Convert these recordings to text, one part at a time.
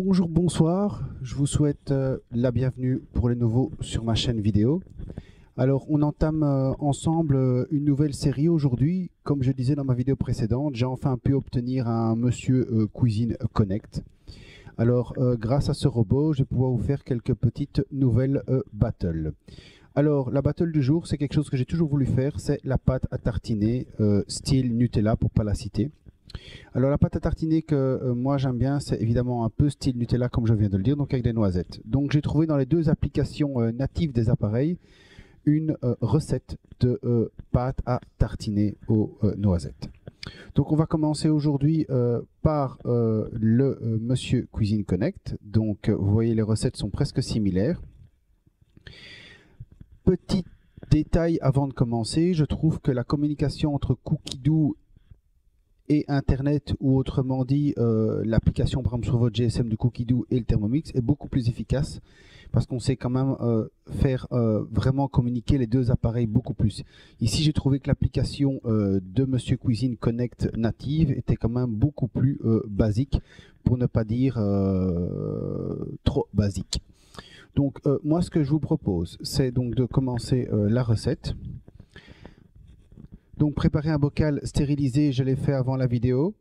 Bonjour, bonsoir, je vous souhaite la bienvenue pour les nouveaux sur ma chaîne vidéo. Alors on entame ensemble une nouvelle série aujourd'hui. Comme je disais dans ma vidéo précédente, j'ai enfin pu obtenir un Monsieur Cuisine Connect. Alors grâce à ce robot, je vais pouvoir vous faire quelques petites nouvelles battles. Alors la battle du jour, c'est quelque chose que j'ai toujours voulu faire, c'est la pâte à tartiner style Nutella pour ne pas la citer. Alors la pâte à tartiner que moi j'aime bien, c'est évidemment un peu style Nutella comme je viens de le dire, donc avec des noisettes. Donc j'ai trouvé dans les deux applications natives des appareils une recette de pâte à tartiner aux noisettes. Donc on va commencer aujourd'hui par le Monsieur Cuisine Connect. Donc vous voyez, les recettes sont presque similaires. Petit détail avant de commencer, je trouve que la communication entre Cookidoo et Internet, ou autrement dit l'application par exemple sur votre GSM du Cookidoo et le Thermomix, est beaucoup plus efficace parce qu'on sait quand même faire vraiment communiquer les deux appareils beaucoup plus. Ici j'ai trouvé que l'application de Monsieur Cuisine Connect native était quand même beaucoup plus basique, pour ne pas dire trop basique. Donc moi ce que je vous propose, c'est donc de commencer la recette. Donc préparer un bocal stérilisé, je l'ai fait avant la vidéo.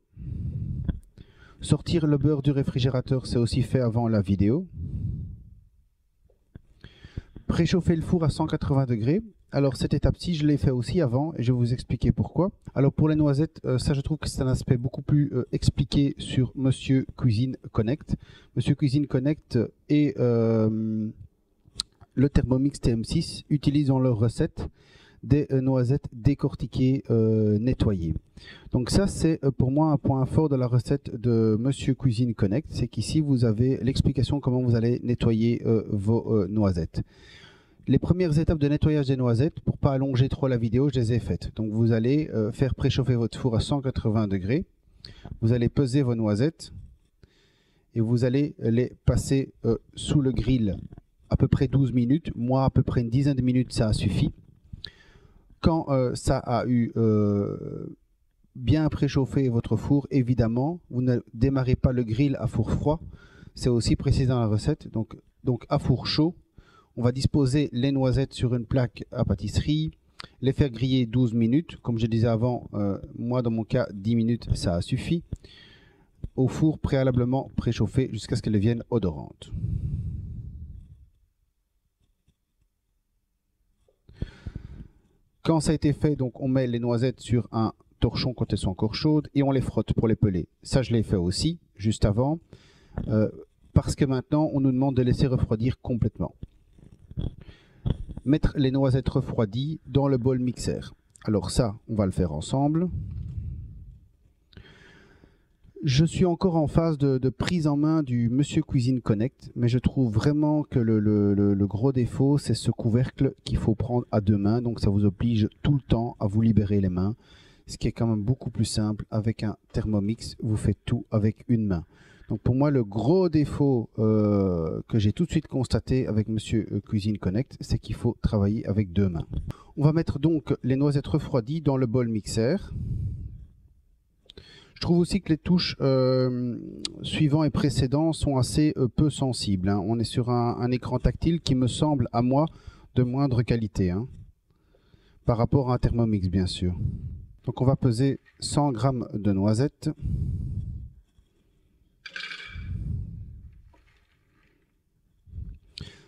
Sortir le beurre du réfrigérateur, c'est aussi fait avant la vidéo. Préchauffer le four à 180 degrés. Alors cette étape-ci, je l'ai fait aussi avant et je vais vous expliquer pourquoi. Alors pour les noisettes, ça je trouve que c'est un aspect beaucoup plus expliqué sur Monsieur Cuisine Connect. Monsieur Cuisine Connect et le Thermomix TM6 utilisent dans leur recette des noisettes décortiquées, nettoyées. Donc ça c'est pour moi un point fort de la recette de Monsieur Cuisine Connect, c'est qu'ici vous avez l'explication comment vous allez nettoyer vos noisettes. Les premières étapes de nettoyage des noisettes, pour pas allonger trop la vidéo, je les ai faites. Donc vous allez faire préchauffer votre four à 180 degrés, vous allez peser vos noisettes et vous allez les passer sous le grill à peu près 12 minutes, moi à peu près une dizaine de minutes ça a suffi. Quand ça a eu bien préchauffé votre four, évidemment, vous ne démarrez pas le grill à four froid. C'est aussi précisé dans la recette. Donc à four chaud, on va disposer les noisettes sur une plaque à pâtisserie, les faire griller 12 minutes. Comme je disais avant, moi dans mon cas, 10 minutes, ça a suffi. Au four préalablement préchauffé jusqu'à ce qu'elles deviennent odorantes. Quand ça a été fait, donc on met les noisettes sur un torchon quand elles sont encore chaudes et on les frotte pour les peler. Ça, je l'ai fait aussi, juste avant, parce que maintenant, on nous demande de laisser refroidir complètement. Mettre les noisettes refroidies dans le bol mixeur. Alors ça, on va le faire ensemble. Je suis encore en phase de prise en main du Monsieur Cuisine Connect, mais je trouve vraiment que le gros défaut, c'est ce couvercle qu'il faut prendre à deux mains. Donc ça vous oblige tout le temps à vous libérer les mains, ce qui est quand même beaucoup plus simple. Avec un Thermomix, vous faites tout avec une main. Donc pour moi, le gros défaut que j'ai tout de suite constaté avec Monsieur Cuisine Connect, c'est qu'il faut travailler avec deux mains. On va mettre donc les noisettes refroidies dans le bol mixeur. Je trouve aussi que les touches suivants et précédents sont assez peu sensibles. Hein. On est sur un écran tactile qui me semble, à moi, de moindre qualité. Hein, par rapport à un Thermomix, bien sûr. Donc on va peser 100 g de noisettes.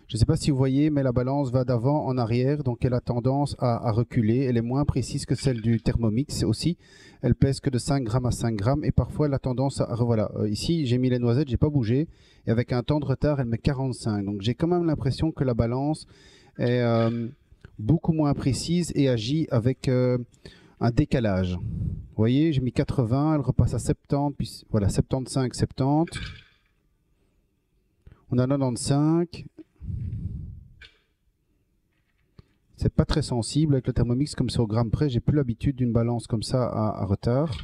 Je ne sais pas si vous voyez, mais la balance va d'avant en arrière, donc elle a tendance à reculer. Elle est moins précise que celle du Thermomix aussi. Elle pèse que de 5 g à 5 g et parfois elle a tendance à... Voilà, ici j'ai mis les noisettes, j'ai pas bougé. Et avec un temps de retard, elle met 45. Donc j'ai quand même l'impression que la balance est beaucoup moins précise et agit avec un décalage. Vous voyez, j'ai mis 80, elle repasse à 70, puis voilà, 75, 70. On a 95. C'est pas très sensible avec le Thermomix, comme c'est au gramme près. J'ai plus l'habitude d'une balance comme ça à retard.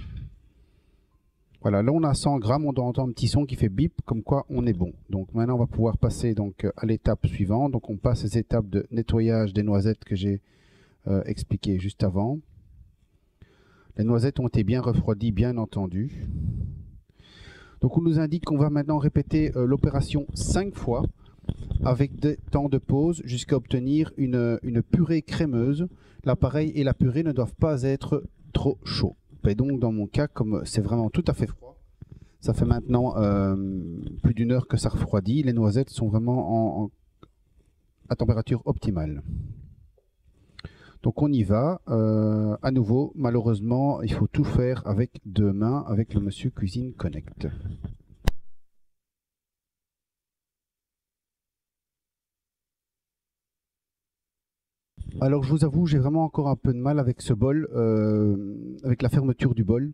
Voilà, là on a 100 grammes, on doit entendre un petit son qui fait bip, comme quoi on est bon. Donc maintenant on va pouvoir passer donc à l'étape suivante. Donc on passe les étapes de nettoyage des noisettes que j'ai expliquées juste avant. Les noisettes ont été bien refroidies, bien entendu. Donc on nous indique qu'on va maintenant répéter l'opération 5 fois avec des temps de pause jusqu'à obtenir une purée crémeuse. L'appareil et la purée ne doivent pas être trop chauds. Et donc dans mon cas, comme c'est vraiment tout à fait froid, ça fait maintenant plus d'une heure que ça refroidit, les noisettes sont vraiment à température optimale. Donc on y va. À nouveau, malheureusement, il faut tout faire avec deux mains avec le Monsieur Cuisine Connect. Alors je vous avoue, j'ai vraiment encore un peu de mal avec ce bol, avec la fermeture du bol.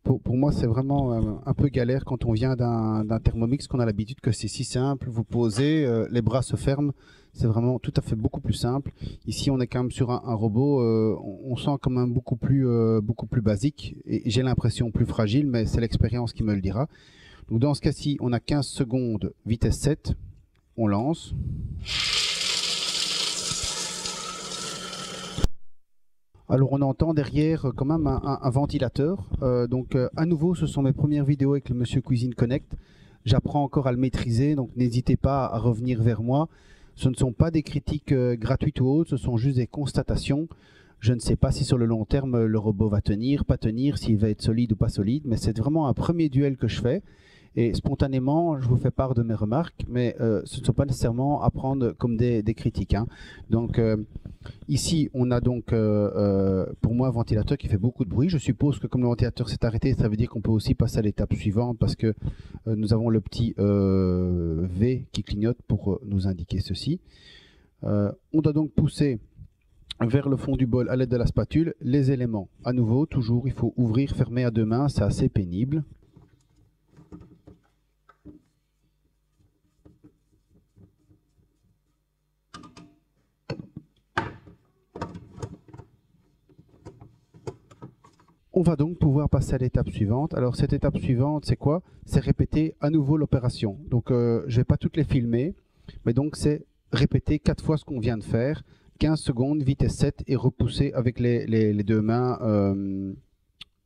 Pour moi, c'est vraiment un peu galère quand on vient d'un Thermomix, qu'on a l'habitude que c'est si simple. Vous posez, les bras se ferment. C'est vraiment tout à fait beaucoup plus simple. Ici, on est quand même sur un robot, on sent quand même beaucoup plus basique. Et j'ai l'impression plus fragile, mais c'est l'expérience qui me le dira. Donc dans ce cas-ci, on a 15 secondes, vitesse 7. On lance. Alors on entend derrière quand même un ventilateur. Donc à nouveau, ce sont mes premières vidéos avec le Monsieur Cuisine Connect. J'apprends encore à le maîtriser, donc n'hésitez pas à revenir vers moi. Ce ne sont pas des critiques gratuites ou autres, ce sont juste des constatations. Je ne sais pas si sur le long terme le robot va tenir, pas tenir, s'il va être solide ou pas solide, mais c'est vraiment un premier duel que je fais. Et spontanément, je vous fais part de mes remarques, mais ce ne sont pas nécessairement à prendre comme des critiques, hein. Donc ici, on a donc pour moi un ventilateur qui fait beaucoup de bruit. Je suppose que comme le ventilateur s'est arrêté, ça veut dire qu'on peut aussi passer à l'étape suivante parce que nous avons le petit V qui clignote pour nous indiquer ceci. On doit donc pousser vers le fond du bol à l'aide de la spatule les éléments. À nouveau, toujours, il faut ouvrir, fermer à deux mains, c'est assez pénible. On va donc pouvoir passer à l'étape suivante. Alors cette étape suivante, c'est quoi? C'est répéter à nouveau l'opération. Donc je ne vais pas toutes les filmer, mais donc c'est répéter 4 fois ce qu'on vient de faire. 15 secondes, vitesse 7 et repousser avec les deux mains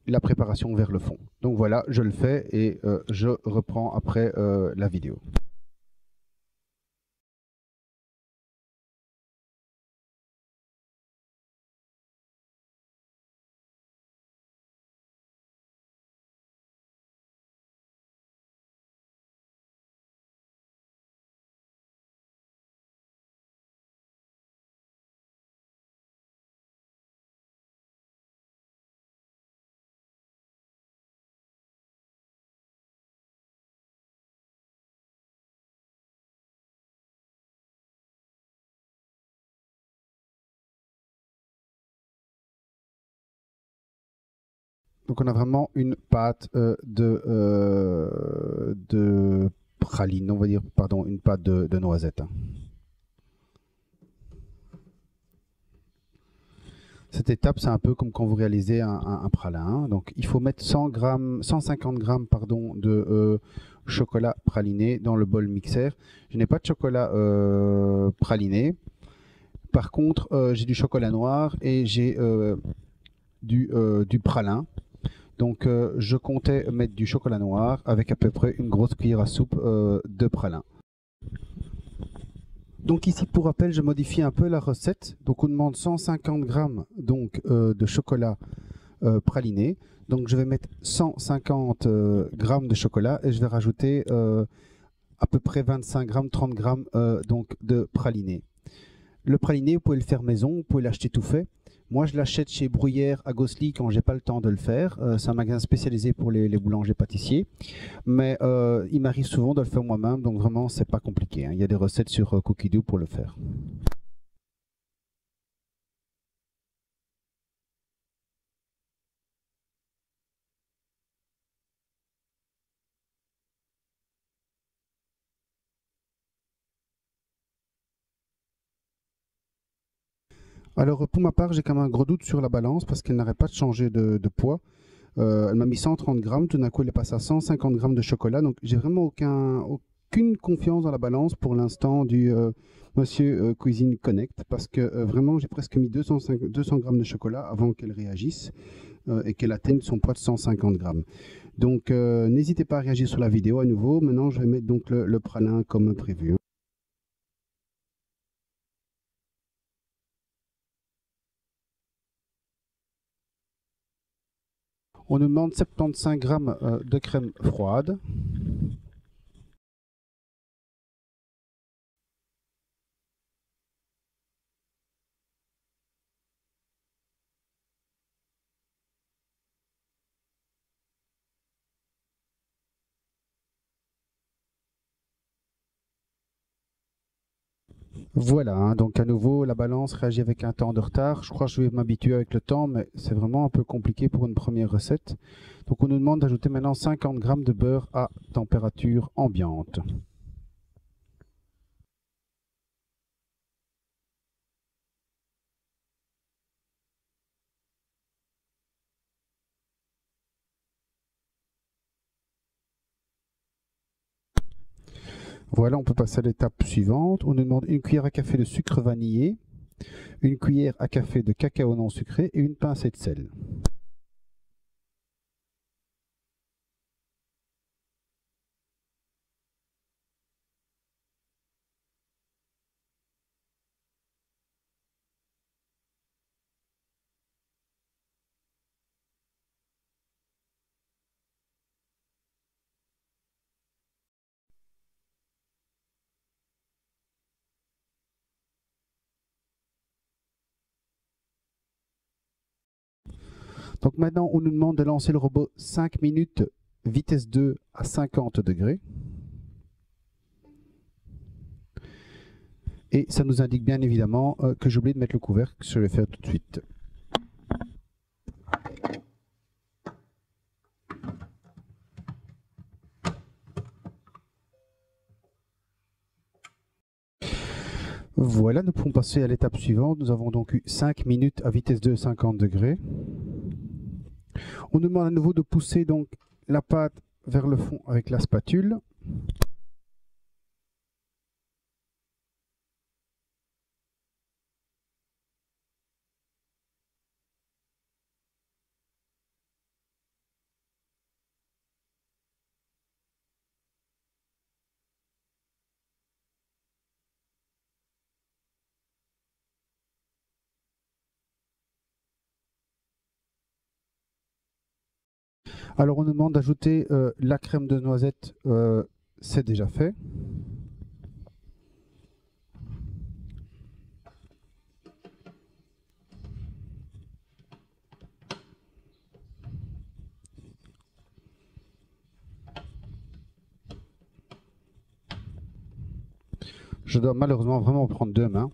la préparation vers le fond. Donc voilà, je le fais et je reprends après la vidéo. Donc on a vraiment une pâte de praline, on va dire, pardon, une pâte de noisette. Cette étape, c'est un peu comme quand vous réalisez un pralin. Donc il faut mettre 150 grammes pardon, de chocolat praliné dans le bol mixeur. Je n'ai pas de chocolat praliné. Par contre, j'ai du chocolat noir et j'ai du pralin. Donc je comptais mettre du chocolat noir avec à peu près une grosse cuillère à soupe de pralin. Donc ici, pour rappel, je modifie un peu la recette. Donc on demande 150 grammes donc, de chocolat praliné. Donc je vais mettre 150 grammes de chocolat et je vais rajouter à peu près 25 grammes, 30 grammes donc de praliné. Le praliné, vous pouvez le faire maison, vous pouvez l'acheter tout fait. Moi, je l'achète chez Bruyère à Gosselies quand j'ai pas le temps de le faire. C'est un magasin spécialisé pour les boulangers pâtissiers. Mais il m'arrive souvent de le faire moi-même, donc vraiment, c'est pas compliqué, hein. Il y a des recettes sur Cookidoo pour le faire. Alors, pour ma part, j'ai quand même un gros doute sur la balance parce qu'elle n'arrête pas de changer de poids. Elle m'a mis 130 grammes, tout d'un coup elle est passée à 150 grammes de chocolat, donc j'ai vraiment aucune confiance dans la balance pour l'instant du Monsieur Cuisine Connect, parce que vraiment j'ai presque mis 200 grammes de chocolat avant qu'elle réagisse et qu'elle atteigne son poids de 150 grammes. Donc n'hésitez pas à réagir sur la vidéo à nouveau. Maintenant je vais mettre donc le pralin comme prévu. On nous demande 75 g de crème froide. Voilà, hein, donc à nouveau, la balance réagit avec un temps de retard. Je crois que je vais m'habituer avec le temps, mais c'est vraiment un peu compliqué pour une première recette. Donc on nous demande d'ajouter maintenant 50 g de beurre à température ambiante. Voilà, on peut passer à l'étape suivante. On nous demande une cuillère à café de sucre vanillé, une cuillère à café de cacao non sucré et une pincée de sel. Donc maintenant, on nous demande de lancer le robot 5 minutes, vitesse 2 à 50 degrés. Et ça nous indique bien évidemment que j'ai oublié de mettre le couvercle, je vais le faire tout de suite. Voilà, nous pouvons passer à l'étape suivante. Nous avons donc eu 5 minutes à vitesse 2 à 50 degrés. On nous demande à nouveau de pousser donc la pâte vers le fond avec la spatule. Alors on nous demande d'ajouter la crème de noisette, c'est déjà fait. Je dois malheureusement vraiment prendre 2 mains.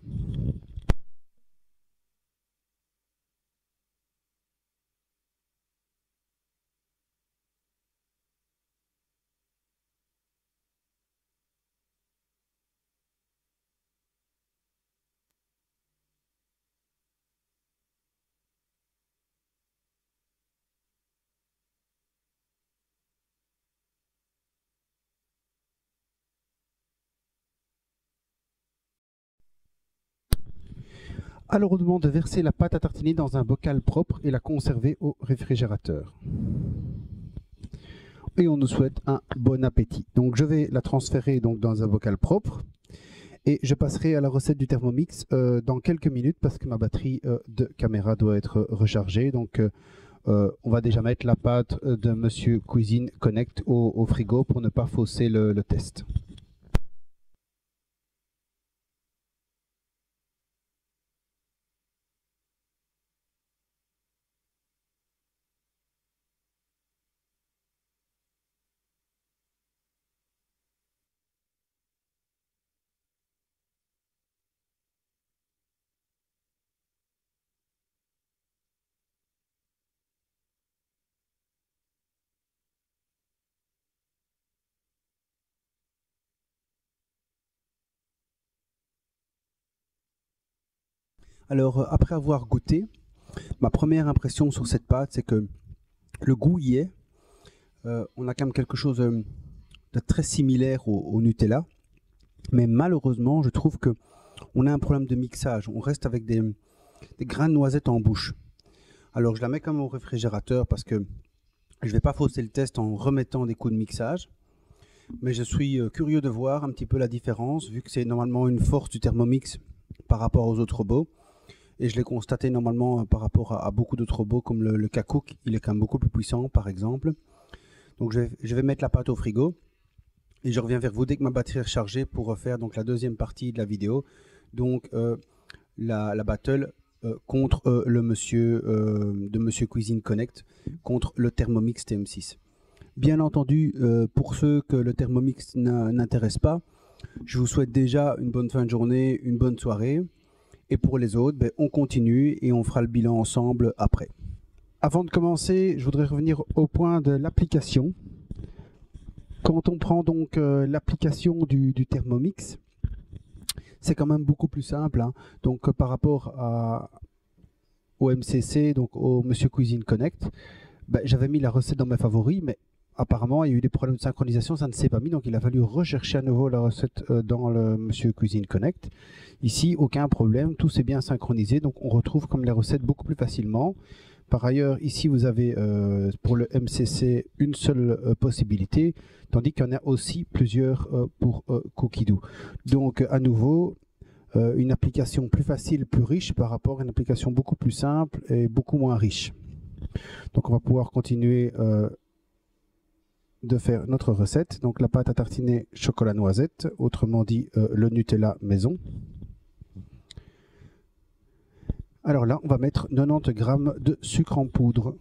Alors on demande de verser la pâte à tartiner dans un bocal propre et la conserver au réfrigérateur. Et on nous souhaite un bon appétit. Donc je vais la transférer donc dans un bocal propre et je passerai à la recette du Thermomix dans quelques minutes parce que ma batterie de caméra doit être rechargée. Donc on va déjà mettre la pâte de Monsieur Cuisine Connect au frigo pour ne pas fausser le test. Alors après avoir goûté, ma première impression sur cette pâte, c'est que le goût y est. On a quand même quelque chose de très similaire au Nutella. Mais malheureusement, je trouve que on a un problème de mixage. On reste avec des grains de noisettes en bouche. Alors je la mets quand même au réfrigérateur parce que Je ne vais pas fausser le test en remettant des coups de mixage, mais je suis curieux de voir un petit peu la différence, vu que c'est normalement une force du Thermomix par rapport aux autres robots. Et je l'ai constaté normalement par rapport à beaucoup d'autres robots comme le Kakook, il est quand même beaucoup plus puissant par exemple. Donc je vais mettre la pâte au frigo et je reviens vers vous dès que ma batterie est rechargée pour refaire donc la deuxième partie de la vidéo. Donc la battle contre le monsieur de Monsieur Cuisine Connect contre le Thermomix TM6. Bien entendu, pour ceux que le Thermomix n'intéresse pas, je vous souhaite déjà une bonne fin de journée, une bonne soirée. Et pour les autres, on continue et on fera le bilan ensemble après. Avant de commencer, je voudrais revenir au point de l'application. Quand on prend donc l'application du Thermomix, c'est quand même beaucoup plus simple. Hein. Donc par rapport au MCC, donc au Monsieur Cuisine Connect, j'avais mis la recette dans mes favoris, mais apparemment il y a eu des problèmes de synchronisation, ça ne s'est pas mis, donc il a fallu rechercher à nouveau la recette dans le Monsieur Cuisine Connect. Ici, aucun problème, tout s'est bien synchronisé, donc on retrouve comme les recettes beaucoup plus facilement. Par ailleurs, ici vous avez pour le MCC une seule possibilité, tandis qu'il y en a aussi plusieurs pour Cookidoo. Donc à nouveau, une application plus facile, plus riche par rapport à une application beaucoup plus simple et beaucoup moins riche. Donc on va pouvoir continuer de faire notre recette. Donc la pâte à tartiner chocolat noisette, autrement dit le Nutella maison. Alors là, on va mettre 90 g de sucre en poudre.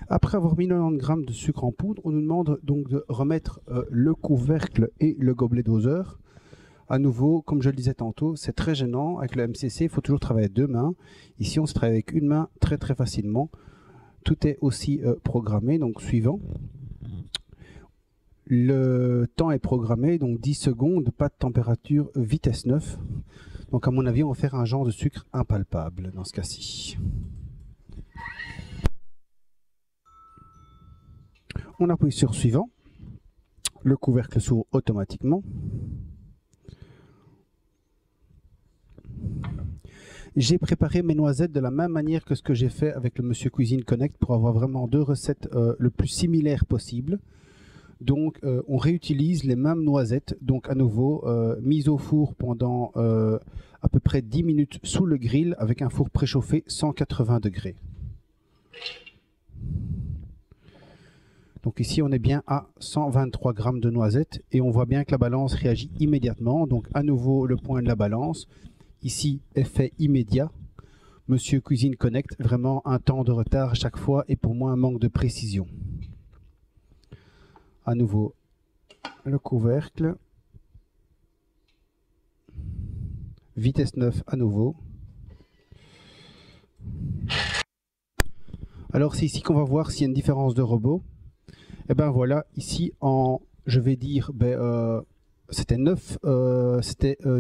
Après avoir mis 90 g de sucre en poudre, on nous demande donc de remettre le couvercle et le gobelet doseur. À nouveau, comme je le disais tantôt, c'est très gênant. Avec le MCC, il faut toujours travailler avec deux mains. Ici, on se travaille avec une main très facilement. Tout est aussi programmé, donc suivant. Le temps est programmé, donc 10 secondes, pas de température, vitesse 9. Donc à mon avis, on va faire un genre de sucre impalpable dans ce cas-ci. On appuie sur suivant. Le couvercle s'ouvre automatiquement. J'ai préparé mes noisettes de la même manière que ce que j'ai fait avec le Monsieur Cuisine Connect pour avoir vraiment deux recettes le plus similaires possible. Donc on réutilise les mêmes noisettes, donc à nouveau mise au four pendant à peu près 10 minutes sous le grill avec un four préchauffé 180 degrés. Donc ici on est bien à 123 g de noisettes et on voit bien que la balance réagit immédiatement. Donc à nouveau le point de la balance. Ici, effet immédiat. Monsieur Cuisine Connect, vraiment un temps de retard à chaque fois et pour moi un manque de précision. À nouveau, le couvercle. Vitesse 9 à nouveau. Alors c'est ici qu'on va voir s'il y a une différence de robot. Et ben voilà, ici en, je vais dire, c'était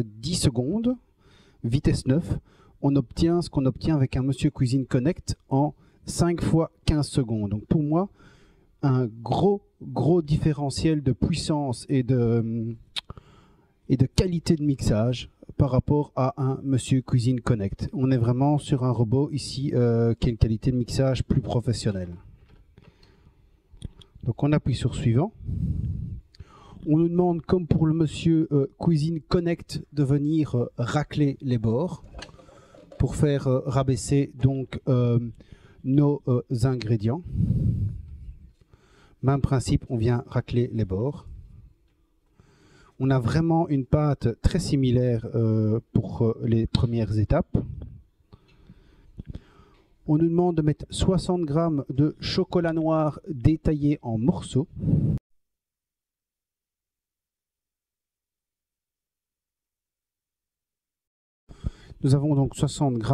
10 secondes. Vitesse 9, on obtient ce qu'on obtient avec un Monsieur Cuisine Connect en 5 fois 15 secondes. Donc pour moi, un gros différentiel de puissance et de qualité de mixage par rapport à un Monsieur Cuisine Connect. On est vraiment sur un robot ici qui a une qualité de mixage plus professionnelle. Donc on appuie sur suivant. On nous demande, comme pour le Monsieur Cuisine Connect, de venir racler les bords pour faire rabaisser donc nos ingrédients. Même principe, on vient racler les bords. On a vraiment une pâte très similaire pour les premières étapes. On nous demande de mettre 60 g de chocolat noir détaillé en morceaux. Nous avons donc 60 g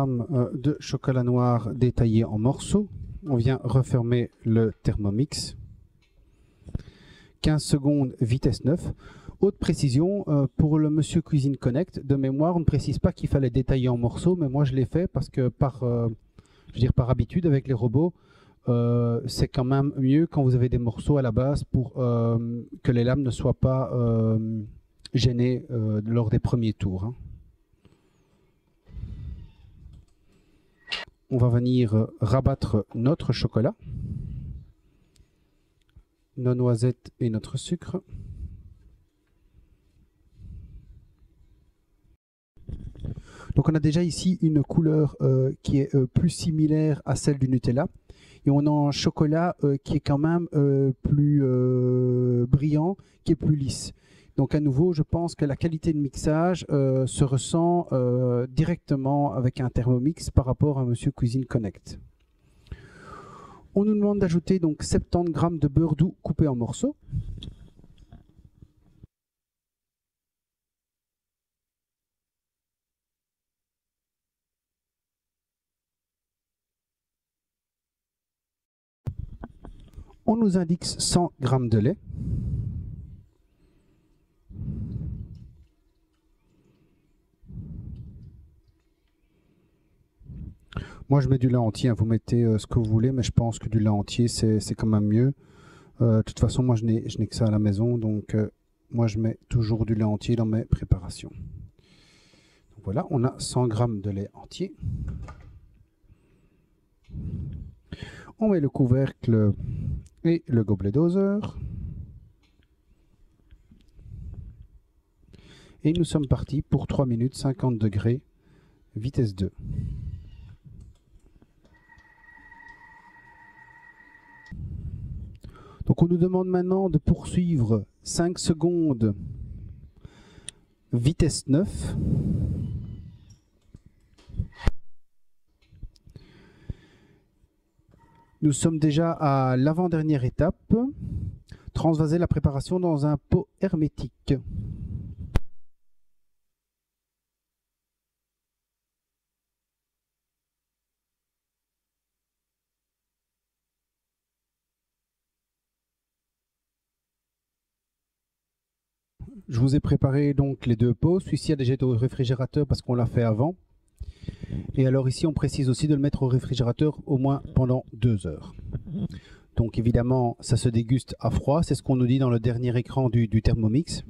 de chocolat noir détaillé en morceaux. On vient refermer le Thermomix. 15 secondes, vitesse 9. Haute précision, pour le Monsieur Cuisine Connect, de mémoire, on ne précise pas qu'il fallait détailler en morceaux, mais moi je l'ai fait parce que par habitude avec les robots, c'est quand même mieux quand vous avez des morceaux à la base pour que les lames ne soient pas gêné lors des premiers tours, hein. On va venir rabattre notre chocolat, nos noisettes et notre sucre. Donc on a déjà ici une couleur qui est plus similaire à celle du Nutella. Et on a un chocolat qui est quand même plus brillant, qui est plus lisse. Donc à nouveau, je pense que la qualité de mixage se ressent directement avec un Thermomix par rapport à Monsieur Cuisine Connect. On nous demande d'ajouter donc 70 g de beurre doux coupé en morceaux. On nous indique 100 g de lait. Moi, je mets du lait entier, hein. Vous mettez ce que vous voulez, mais je pense que du lait entier, c'est quand même mieux. De toute façon, moi, je n'ai que ça à la maison, donc moi, je mets toujours du lait entier dans mes préparations. Donc, voilà, on a 100 g de lait entier. On met le couvercle et le gobelet doseur. Et nous sommes partis pour 3 minutes 50 degrés, vitesse 2. Donc on nous demande maintenant de poursuivre 5 secondes, vitesse 9. Nous sommes déjà à l'avant-dernière étape. Transvaser la préparation dans un pot hermétique. Je vous ai préparé donc les deux pots. Celui-ci a déjà été au réfrigérateur parce qu'on l'a fait avant. Et alors ici, on précise aussi de le mettre au réfrigérateur au moins pendant 2 heures. Donc évidemment, ça se déguste à froid. C'est ce qu'on nous dit dans le dernier écran du Thermomix.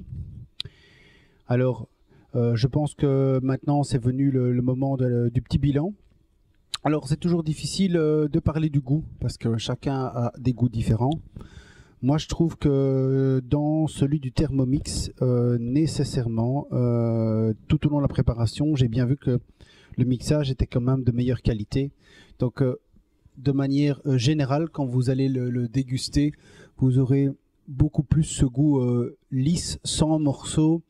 Alors, je pense que maintenant, c'est venu le moment du petit bilan. Alors, c'est toujours difficile de parler du goût parce que chacun a des goûts différents. Moi, je trouve que dans celui du Thermomix, nécessairement, tout au long de la préparation, j'ai bien vu que le mixage était quand même de meilleure qualité. Donc, de manière générale, quand vous allez le déguster, vous aurez beaucoup plus ce goût lisse, sans morceaux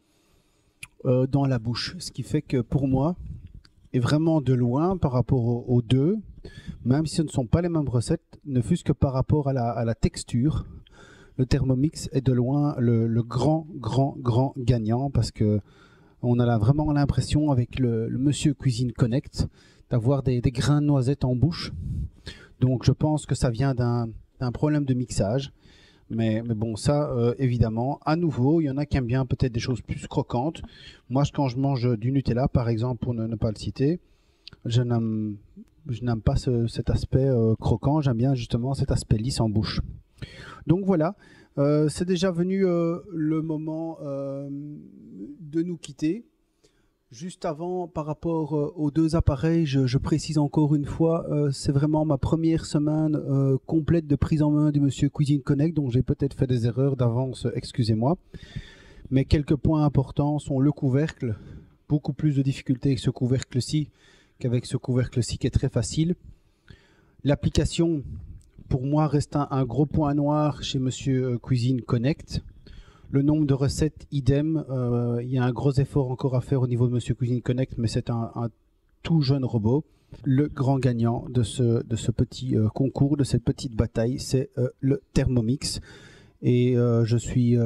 dans la bouche. Ce qui fait que pour moi, et vraiment de loin par rapport aux deux, même si ce ne sont pas les mêmes recettes, ne fût-ce que par rapport à la texture, le Thermomix est de loin le grand gagnant parce que on a vraiment l'impression avec le Monsieur Cuisine Connect d'avoir des grains de noisettes en bouche. Donc je pense que ça vient d'un problème de mixage. Mais bon, ça, évidemment, à nouveau, il y en a qui aiment bien peut-être des choses plus croquantes. Moi, quand je mange du Nutella, par exemple, pour ne pas le citer, je n'aime pas cet aspect croquant. J'aime bien justement cet aspect lisse en bouche. Donc voilà, c'est déjà venu le moment de nous quitter. Juste avant, par rapport aux deux appareils, je précise encore une fois, c'est vraiment ma première semaine complète de prise en main du Monsieur Cuisine Connect, donc j'ai peut-être fait des erreurs d'avance, excusez-moi. Mais quelques points importants sont le couvercle, beaucoup plus de difficultés avec ce couvercle-ci qu'avec ce couvercle-ci qui est très facile. L'application, pour moi, reste un gros point noir chez Monsieur Cuisine Connect. Le nombre de recettes, idem. Il y a un gros effort encore à faire au niveau de Monsieur Cuisine Connect, mais c'est un tout jeune robot. Le grand gagnant de ce petit concours, de cette petite bataille, c'est le Thermomix. Et je suis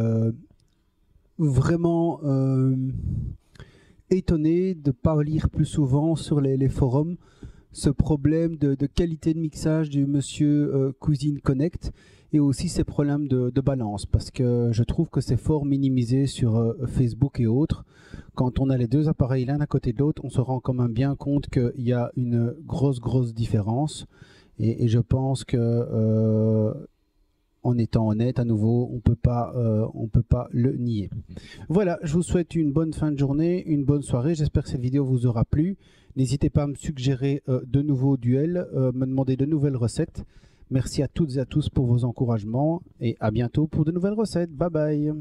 vraiment étonné de ne pas lire plus souvent sur les forums ce problème de qualité de mixage du Monsieur Cuisine Connect et aussi ces problèmes de balance, parce que je trouve que c'est fort minimisé sur Facebook et autres. Quand on a les deux appareils l'un à côté de l'autre, on se rend quand même bien compte qu'il y a une grosse différence et je pense que en étant honnête à nouveau, on peut pas le nier. Voilà, je vous souhaite une bonne fin de journée, une bonne soirée. J'espère que cette vidéo vous aura plu. N'hésitez pas à me suggérer de nouveaux duels, me demander de nouvelles recettes. Merci à toutes et à tous pour vos encouragements et à bientôt pour de nouvelles recettes. Bye bye.